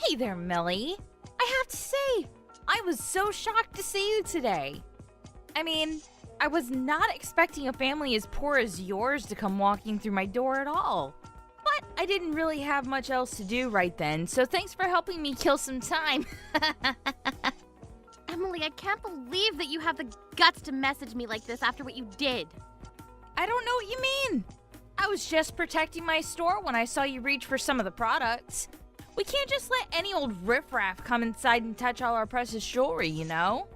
Hey there, Millie. I have to say, I was so shocked to see you today. I mean, I was not expecting a family as poor as yours to come walking through my door at all. But I didn't really have much else to do right then, so thanks for helping me kill some time. Emily, I can't believe that you have the guts to message me like this after what you did. I don't know what you mean. I was just protecting my store when I saw you reach for some of the products. We can't just let any old riffraff come inside and touch all our precious jewelry, you know?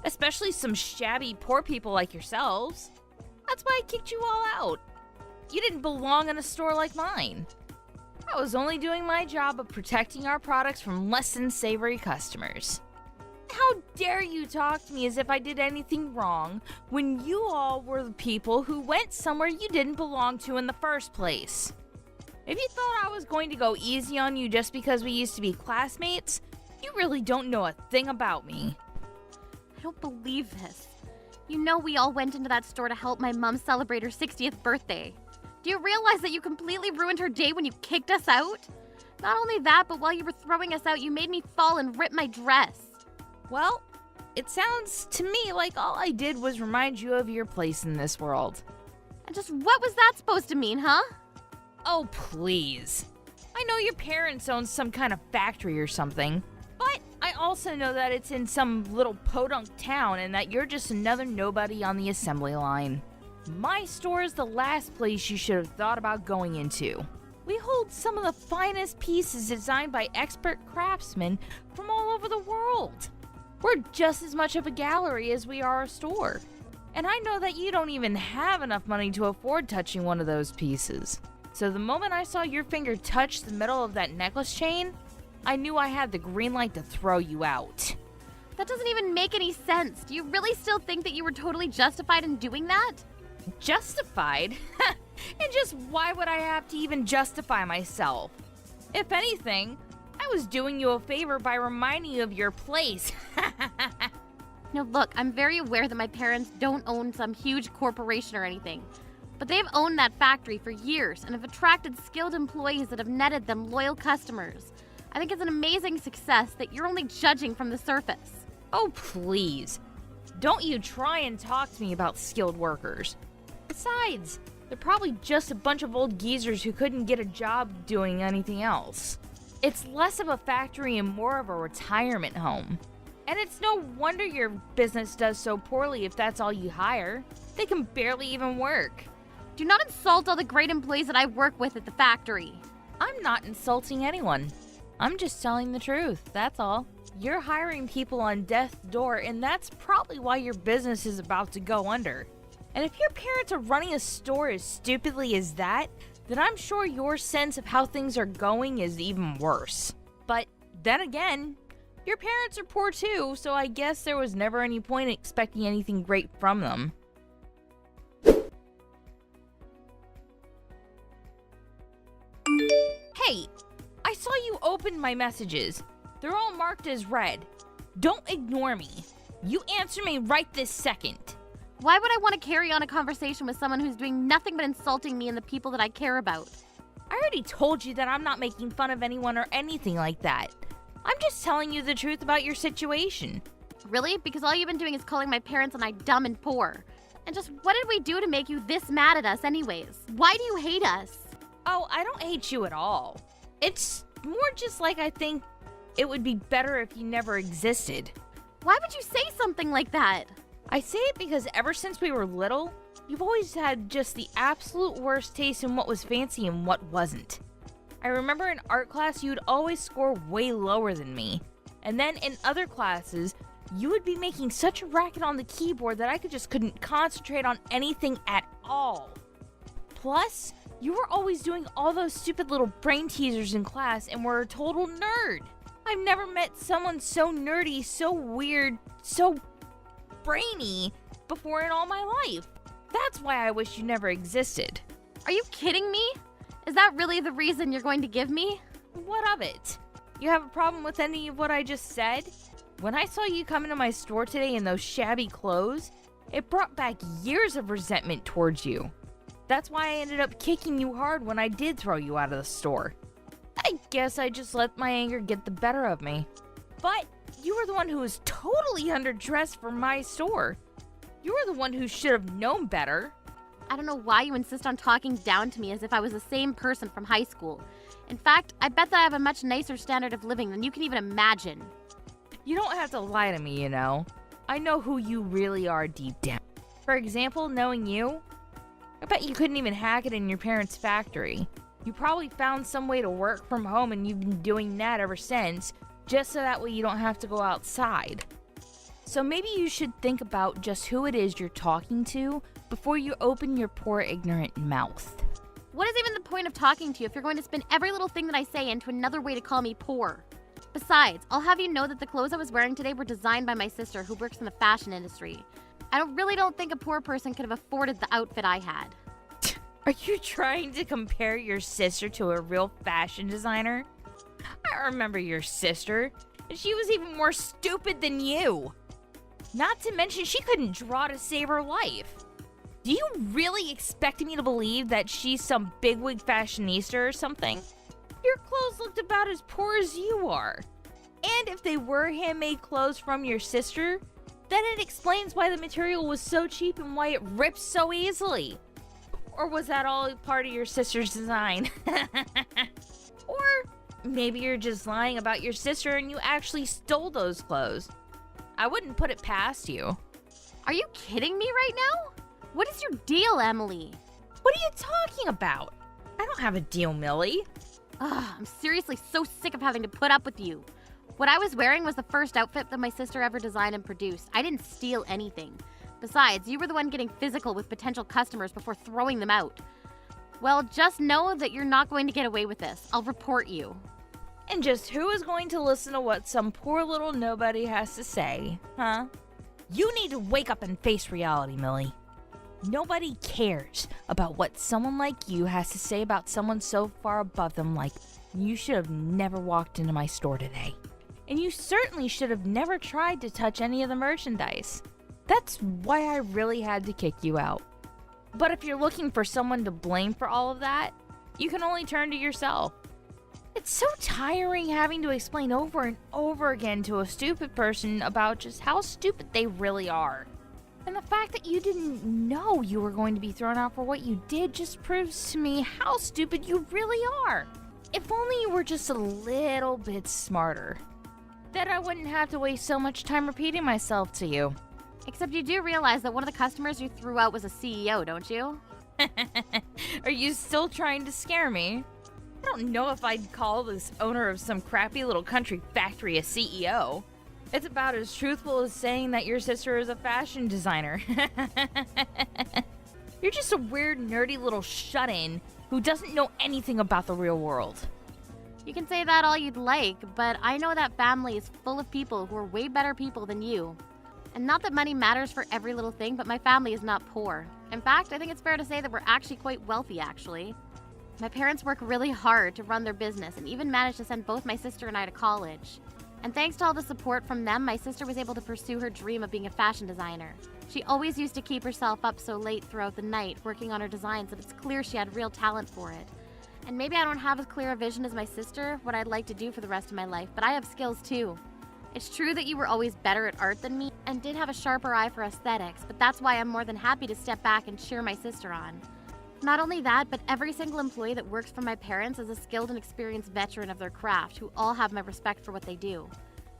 Especially some shabby poor people like yourselves. That's why I kicked you all out. You didn't belong in a store like mine. I was only doing my job of protecting our products from less than savory customers. How dare you talk to me as if I did anything wrong when you all were the people who went somewhere you didn't belong to in the first place? If you thought I was going to go easy on you just because we used to be classmates, you really don't know a thing about me. I don't believe this. You know we all went into that store to help my mom celebrate her 60th birthday. Do you realize that you completely ruined her day when you kicked us out? Not only that, but while you were throwing us out, you made me fall and rip my dress. Well, it sounds to me like all I did was remind you of your place in this world. And just what was that supposed to mean, huh? Oh, please. I know your parents own some kind of factory or something, but I also know that it's in some little podunk town and that you're just another nobody on the assembly line. My store is the last place you should have thought about going into. We hold some of the finest pieces designed by expert craftsmen from all over the world. We're just as much of a gallery as we are a store. And I know that you don't even have enough money to afford touching one of those pieces. So the moment I saw your finger touch the metal of that necklace chain, I knew I had the green light to throw you out. That doesn't even make any sense. Do you really still think that you were totally justified in doing that? Justified? And just why would I have to even justify myself? If anything, I was doing you a favor by reminding you of your place. No, look, I'm very aware that my parents don't own some huge corporation or anything. But they've owned that factory for years and have attracted skilled employees that have netted them loyal customers. I think it's an amazing success that you're only judging from the surface. Oh, please. Don't you try and talk to me about skilled workers. Besides, they're probably just a bunch of old geezers who couldn't get a job doing anything else. It's less of a factory and more of a retirement home. And it's no wonder your business does so poorly if that's all you hire. They can barely even work. Do not insult all the great employees that I work with at the factory. I'm not insulting anyone. I'm just telling the truth, that's all. You're hiring people on death's door, and that's probably why your business is about to go under. And if your parents are running a store as stupidly as that, then I'm sure your sense of how things are going is even worse. But then again, your parents are poor too, so I guess there was never any point in expecting anything great from them. Hey, I saw you open my messages. They're all marked as read. Don't ignore me. You answer me right this second. Why would I want to carry on a conversation with someone who's doing nothing but insulting me and the people that I care about? I already told you that I'm not making fun of anyone or anything like that. I'm just telling you the truth about your situation. Really? Because all you've been doing is calling my parents and I dumb and poor. And just what did we do to make you this mad at us anyways? Why do you hate us? Oh, I don't hate you at all. It's more just like I think it would be better if you never existed. Why would you say something like that? I say it because ever since we were little, you've always had just the absolute worst taste in what was fancy and what wasn't. I remember in art class you'd always score way lower than me. And then in other classes, you would be making such a racket on the keyboard that I couldn't concentrate on anything at all. Plus, you were always doing all those stupid little brain teasers in class and were a total nerd. I've never met someone so nerdy, so weird, so brainy before in all my life. That's why I wish you never existed. Are you kidding me? Is that really the reason you're going to give me? What of it? You have a problem with any of what I just said? When I saw you come into my store today in those shabby clothes, it brought back years of resentment towards you. That's why I ended up kicking you hard when I did throw you out of the store. I guess I just let my anger get the better of me. But you were the one who was totally underdressed for my store. You were the one who should have known better. I don't know why you insist on talking down to me as if I was the same person from high school. In fact, I bet that I have a much nicer standard of living than you can even imagine. You don't have to lie to me, you know. I know who you really are deep down. For example, knowing you, I bet you couldn't even hack it in your parents' factory. You probably found some way to work from home and you've been doing that ever since, just so that way you don't have to go outside. So maybe you should think about just who it is you're talking to before you open your poor ignorant mouth. What is even the point of talking to you if you're going to spin every little thing that I say into another way to call me poor? Besides, I'll have you know that the clothes I was wearing today were designed by my sister who works in the fashion industry. I really don't think a poor person could have afforded the outfit I had. Are you trying to compare your sister to a real fashion designer? I remember your sister, and she was even more stupid than you. Not to mention she couldn't draw to save her life. Do you really expect me to believe that she's some bigwig fashionista or something? Your clothes looked about as poor as you are. And if they were handmade clothes from your sister, then it explains why the material was so cheap and why it rips so easily. Or was that all part of your sister's design? Or maybe you're just lying about your sister and you actually stole those clothes. I wouldn't put it past you. Are you kidding me right now? What is your deal, Emily? What are you talking about? I don't have a deal, Millie. Ugh, I'm seriously so sick of having to put up with you. What I was wearing was the first outfit that my sister ever designed and produced. I didn't steal anything. Besides, you were the one getting physical with potential customers before throwing them out. Well, just know that you're not going to get away with this. I'll report you. And just who is going to listen to what some poor little nobody has to say, huh? You need to wake up and face reality, Millie. Nobody cares about what someone like you has to say about someone so far above them like you should have never walked into my store today. And you certainly should have never tried to touch any of the merchandise. That's why I really had to kick you out. But if you're looking for someone to blame for all of that, you can only turn to yourself. It's so tiring having to explain over and over again to a stupid person about just how stupid they really are. And the fact that you didn't know you were going to be thrown out for what you did just proves to me how stupid you really are. If only you were just a little bit smarter. Then I wouldn't have to waste so much time repeating myself to you. Except you do realize that one of the customers you threw out was a CEO, don't you? Are you still trying to scare me? I don't know if I'd call this owner of some crappy little country factory a CEO. It's about as truthful as saying that your sister is a fashion designer. You're just a weird, nerdy little shut-in who doesn't know anything about the real world. You can say that all you'd like, but I know that family is full of people who are way better people than you. And not that money matters for every little thing, but my family is not poor. In fact, I think it's fair to say that we're actually quite wealthy, actually. My parents work really hard to run their business and even managed to send both my sister and I to college. And thanks to all the support from them, my sister was able to pursue her dream of being a fashion designer. She always used to keep herself up so late throughout the night working on her designs that it's clear she had real talent for it. And maybe I don't have as clear a vision as my sister, what I'd like to do for the rest of my life, but I have skills too. It's true that you were always better at art than me and did have a sharper eye for aesthetics, but that's why I'm more than happy to step back and cheer my sister on. Not only that, but every single employee that works for my parents is a skilled and experienced veteran of their craft who all have my respect for what they do.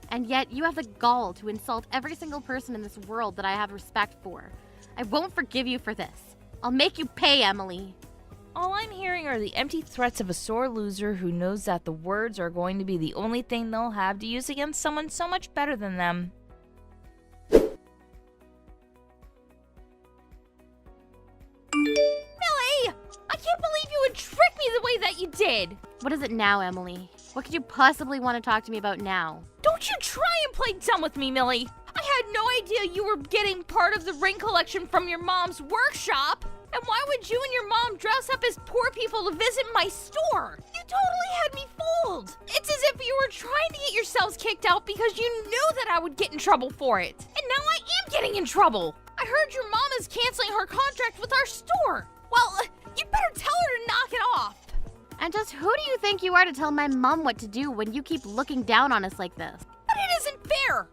And yet, you have the gall to insult every single person in this world that I have respect for. I won't forgive you for this. I'll make you pay, Emily. All I'm hearing are the empty threats of a sore loser who knows that the words are going to be the only thing they'll have to use against someone so much better than them. Millie! I can't believe you would trick me the way that you did! What is it now, Emily? What could you possibly want to talk to me about now? Don't you try and play dumb with me, Millie! I had no idea you were getting part of the ring collection from your mom's workshop! And why would you and your mom dress up as poor people to visit my store? You totally had me fooled! It's as if you were trying to get yourselves kicked out because you knew that I would get in trouble for it. And now I am getting in trouble! I heard your mom is canceling her contract with our store! Well, you better tell her to knock it off! And just who do you think you are to tell my mom what to do when you keep looking down on us like this? But it isn't fair!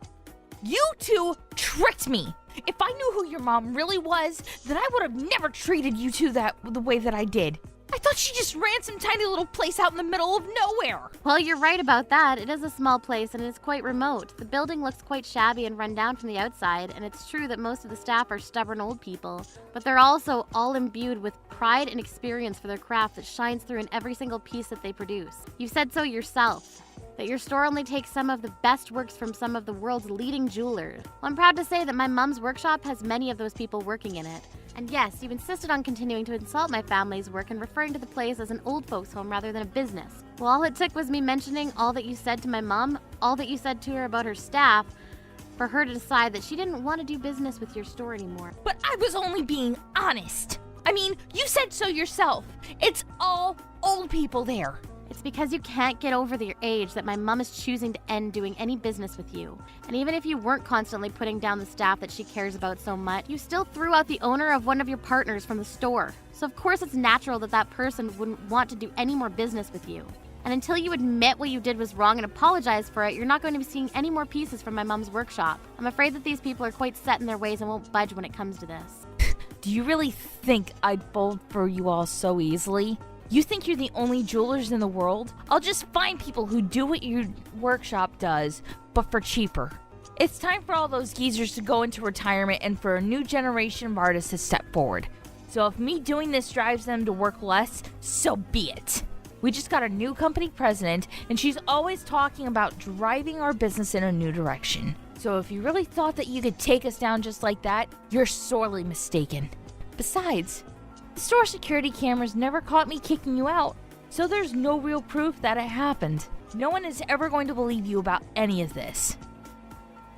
You two tricked me! If I knew who your mom really was, then I would have never treated you two the way that I did. I thought she just ran some tiny little place out in the middle of nowhere. Well, you're right about that. It is a small place and it is quite remote. The building looks quite shabby and run down from the outside, and it's true that most of the staff are stubborn old people. But they're also all imbued with pride and experience for their craft that shines through in every single piece that they produce. You said so yourself, that your store only takes some of the best works from some of the world's leading jewelers. Well, I'm proud to say that my mom's workshop has many of those people working in it. And yes, you insisted on continuing to insult my family's work and referring to the place as an old folks' home rather than a business. Well, all it took was me mentioning all that you said to my mom, all that you said to her about her staff, for her to decide that she didn't want to do business with your store anymore. But I was only being honest. I mean, you said so yourself. It's all old people there. It's because you can't get over your age that my mom is choosing to end doing any business with you. And even if you weren't constantly putting down the staff that she cares about so much, you still threw out the owner of one of your partners from the store. So of course it's natural that that person wouldn't want to do any more business with you. And until you admit what you did was wrong and apologize for it, you're not going to be seeing any more pieces from my mom's workshop. I'm afraid that these people are quite set in their ways and won't budge when it comes to this. Do you really think I'd fold for you all so easily? You think you're the only jewelers in the world? I'll just find people who do what your workshop does, but for cheaper. It's time for all those geezers to go into retirement and for a new generation of artists to step forward. So if me doing this drives them to work less, so be it. We just got a new company president, and she's always talking about driving our business in a new direction. So if you really thought that you could take us down just like that, you're sorely mistaken. Besides, the store security cameras never caught me kicking you out, so there's no real proof that it happened. No one is ever going to believe you about any of this.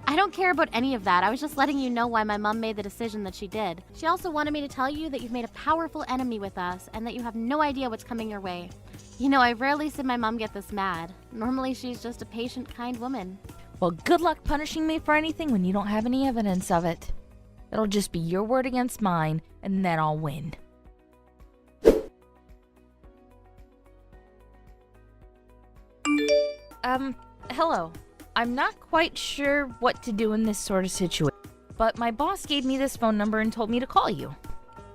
I don't care about any of that. I was just letting you know why my mom made the decision that she did. She also wanted me to tell you that you've made a powerful enemy with us and that you have no idea what's coming your way. You know, I rarely see my mom get this mad. Normally, she's just a patient, kind woman. Well, good luck punishing me for anything when you don't have any evidence of it. It'll just be your word against mine, and then I'll win. Hello. I'm not quite sure what to do in this sort of situation, but my boss gave me this phone number and told me to call you.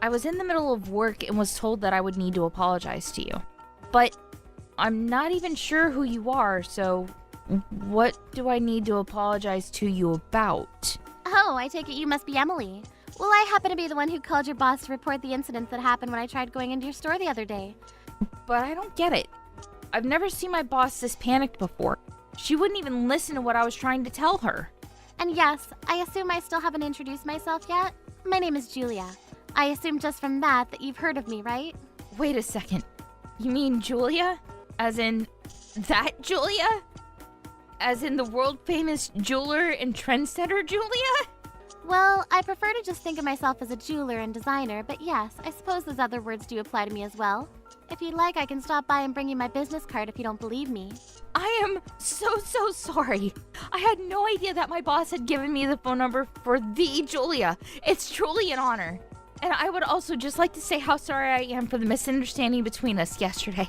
I was in the middle of work and was told that I would need to apologize to you. But I'm not even sure who you are, so what do I need to apologize to you about? Oh, I take it you must be Emily. Well, I happen to be the one who called your boss to report the incident that happened when I tried going into your store the other day. But I don't get it. I've never seen my boss this panicked before. She wouldn't even listen to what I was trying to tell her. And yes, I assume I still haven't introduced myself yet. My name is Julia. I assume just from that you've heard of me, right? Wait a second. You mean Julia? As in that Julia? As in the world-famous jeweler and trendsetter Julia? Well, I prefer to just think of myself as a jeweler and designer, but yes, I suppose those other words do apply to me as well. If you'd like, I can stop by and bring you my business card if you don't believe me. I am so sorry. I had no idea that my boss had given me the phone number for the Julia. It's truly an honor. And I would also just like to say how sorry I am for the misunderstanding between us yesterday.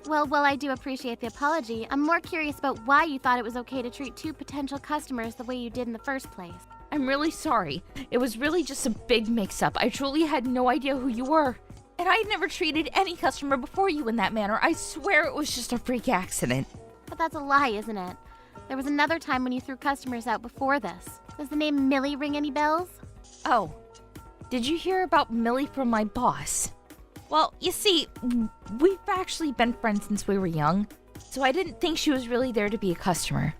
Well, while I do appreciate the apology, I'm more curious about why you thought it was okay to treat two potential customers the way you did in the first place. I'm really sorry. It was really just a big mix-up. I truly had no idea who you were. And I had never treated any customer before you in that manner. I swear it was just a freak accident. But that's a lie, isn't it? There was another time when you threw customers out before this. Does the name Millie ring any bells? Oh, did you hear about Millie from my boss? Well, you see, we've actually been friends since we were young, so I didn't think she was really there to be a customer.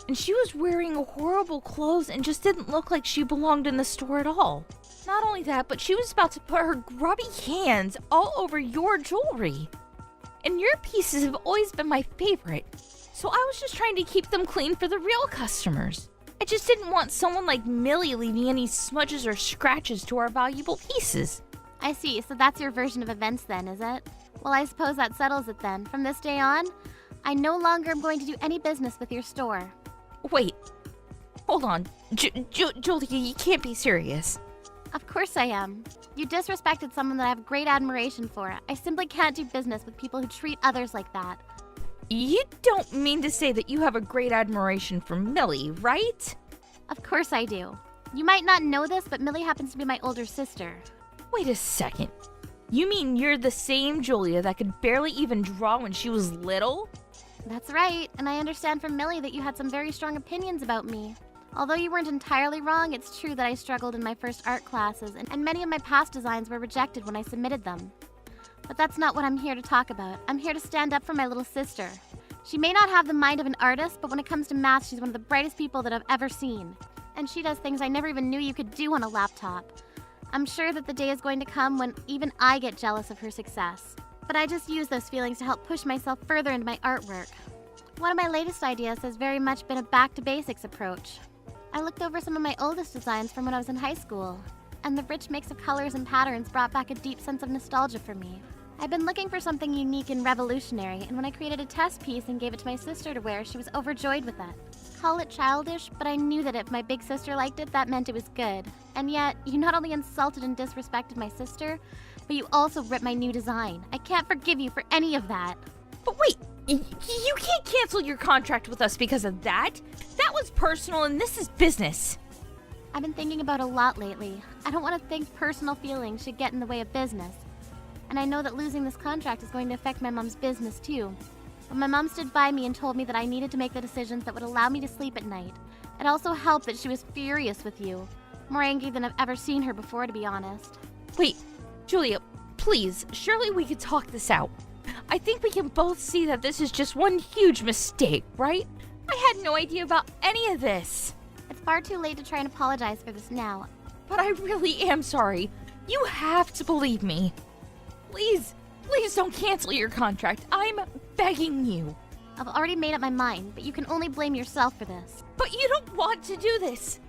And she was wearing horrible clothes and just didn't look like she belonged in the store at all. Not only that, but she was about to put her grubby hands all over your jewelry. And your pieces have always been my favorite, so I was just trying to keep them clean for the real customers. I just didn't want someone like Millie leaving any smudges or scratches to our valuable pieces. I see, so that's your version of events then, is it? Well, I suppose that settles it then. From this day on, I no longer am going to do any business with your store. Wait, hold on. Julia, you can't be serious. Of course I am. You disrespected someone that I have great admiration for. I simply can't do business with people who treat others like that. You don't mean to say that you have a great admiration for Millie, right? Of course I do. You might not know this, but Millie happens to be my older sister. Wait a second. You mean you're the same Julia that could barely even draw when she was little? That's right, and I understand from Millie that you had some very strong opinions about me. Although you weren't entirely wrong, it's true that I struggled in my first art classes, and many of my past designs were rejected when I submitted them. But that's not what I'm here to talk about. I'm here to stand up for my little sister. She may not have the mind of an artist, but when it comes to math, she's one of the brightest people that I've ever seen. And she does things I never even knew you could do on a laptop. I'm sure that the day is going to come when even I get jealous of her success. But I just use those feelings to help push myself further into my artwork. One of my latest ideas has very much been a back-to-basics approach. I looked over some of my oldest designs from when I was in high school, and the rich mix of colors and patterns brought back a deep sense of nostalgia for me. I've been looking for something unique and revolutionary, and when I created a test piece and gave it to my sister to wear, she was overjoyed with it. Call it childish, but I knew that if my big sister liked it, that meant it was good. And yet, you not only insulted and disrespected my sister, but you also ripped my new design. I can't forgive you for any of that. But wait, you can't cancel your contract with us because of that. That was personal and this is business. I've been thinking about it a lot lately. I don't want to think personal feelings should get in the way of business. And I know that losing this contract is going to affect my mom's business too. But my mom stood by me and told me that I needed to make the decisions that would allow me to sleep at night. It also helped that she was furious with you. More angry than I've ever seen her before, to be honest. Wait, Julia, please, surely we could talk this out. I think we can both see that this is just one huge mistake, right? I had no idea about any of this. It's far too late to try and apologize for this now. But I really am sorry. You have to believe me. Please don't cancel your contract. I'm begging you. I've already made up my mind, but you can only blame yourself for this. But you don't want to do this.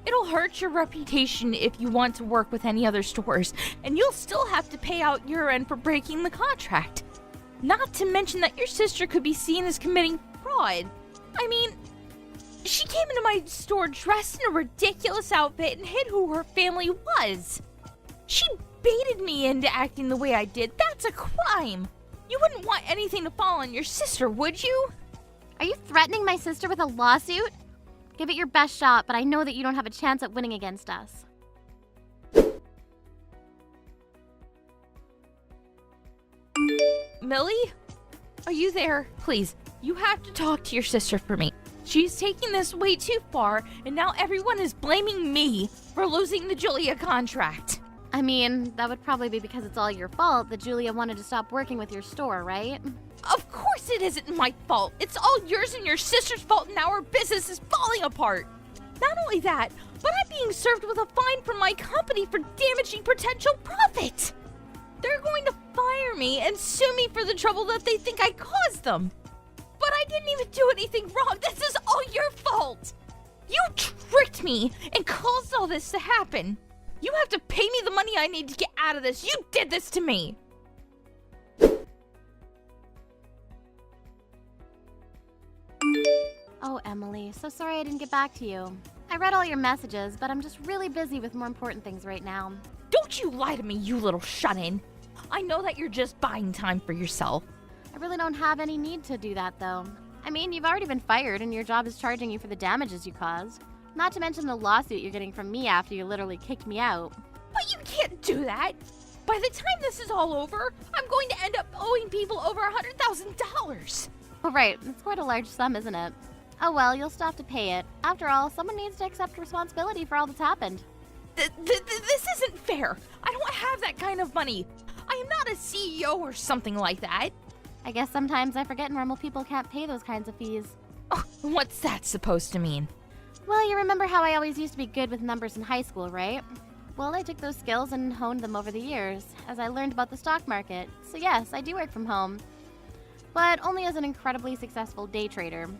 It'll hurt your reputation if you want to work with any other stores, and you'll still have to pay out your end for breaking the contract. Not to mention that your sister could be seen as committing fraud. I mean, she came into my store dressed in a ridiculous outfit and hid who her family was. She baited me into acting the way I did. That's a crime. You wouldn't want anything to fall on your sister, would you? Are you threatening my sister with a lawsuit? Give it your best shot, but I know that you don't have a chance at winning against us. Millie? Are you there? Please, you have to talk to your sister for me. She's taking this way too far, and now everyone is blaming me for losing the Julia contract. I mean, that would probably be because it's all your fault that Julia wanted to stop working with your store, right? Of course it isn't my fault. It's all yours and your sister's fault, and now our business is falling apart. Not only that, but I'm being served with a fine from my company for damaging potential profit. They're going to fire me and sue me for the trouble that they think I caused them. But I didn't even do anything wrong. This is all your fault. You tricked me and caused all this to happen. You have to pay me the money I need to get out of this. You did this to me. Oh, Emily, so sorry I didn't get back to you. I read all your messages, but I'm just really busy with more important things right now. Don't you lie to me, you little shut-in. I know that you're just buying time for yourself. I really don't have any need to do that, though. I mean, you've already been fired, and your job is charging you for the damages you caused. Not to mention the lawsuit you're getting from me after you literally kicked me out. But you can't do that. By the time this is all over, I'm going to end up owing people over $100,000. Oh, right. It's quite a large sum, isn't it? Oh well, you'll still have to pay it. After all, someone needs to accept responsibility for all that's happened. This isn't fair. I don't have that kind of money. I am not a CEO or something like that. I guess sometimes I forget normal people can't pay those kinds of fees. Oh, what's that supposed to mean? Well, you remember how I always used to be good with numbers in high school, right? Well, I took those skills and honed them over the years, as I learned about the stock market. So yes, I do work from home. But only as an incredibly successful day trader.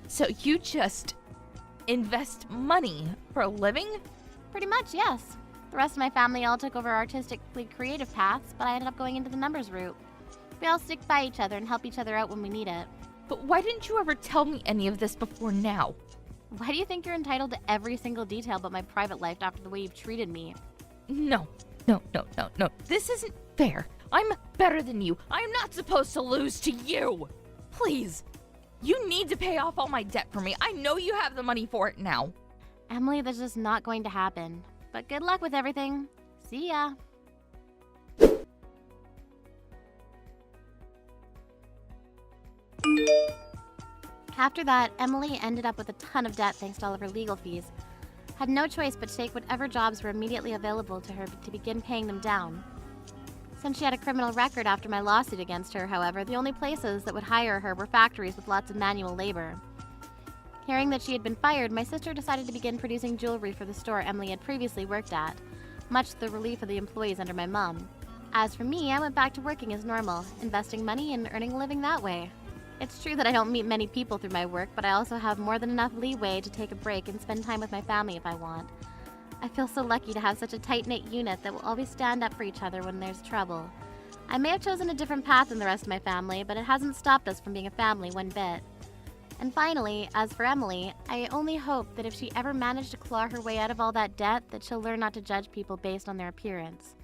So you just invest money for a living? Pretty much, yes. The rest of my family all took over artistically creative paths, but I ended up going into the numbers route. We all stick by each other and help each other out when we need it. But why didn't you ever tell me any of this before now? Why do you think you're entitled to every single detail about my private life after the way you've treated me? No. This isn't fair. I'm better than you. I'm not supposed to lose to you. Please. You need to pay off all my debt for me. I know you have the money for it now. Emily, that's just not going to happen. But good luck with everything. See ya. After that, Emily ended up with a ton of debt thanks to all of her legal fees. Had no choice but to take whatever jobs were immediately available to her to begin paying them down. Since she had a criminal record after my lawsuit against her, however, the only places that would hire her were factories with lots of manual labor. Hearing that she had been fired, my sister decided to begin producing jewelry for the store Emily had previously worked at, much to the relief of the employees under my mom. As for me, I went back to working as normal, investing money and earning a living that way. It's true that I don't meet many people through my work, but I also have more than enough leeway to take a break and spend time with my family if I want. I feel so lucky to have such a tight-knit unit that will always stand up for each other when there's trouble. I may have chosen a different path than the rest of my family, but it hasn't stopped us from being a family one bit. And finally, as for Emily, I only hope that if she ever managed to claw her way out of all that debt, that she'll learn not to judge people based on their appearance.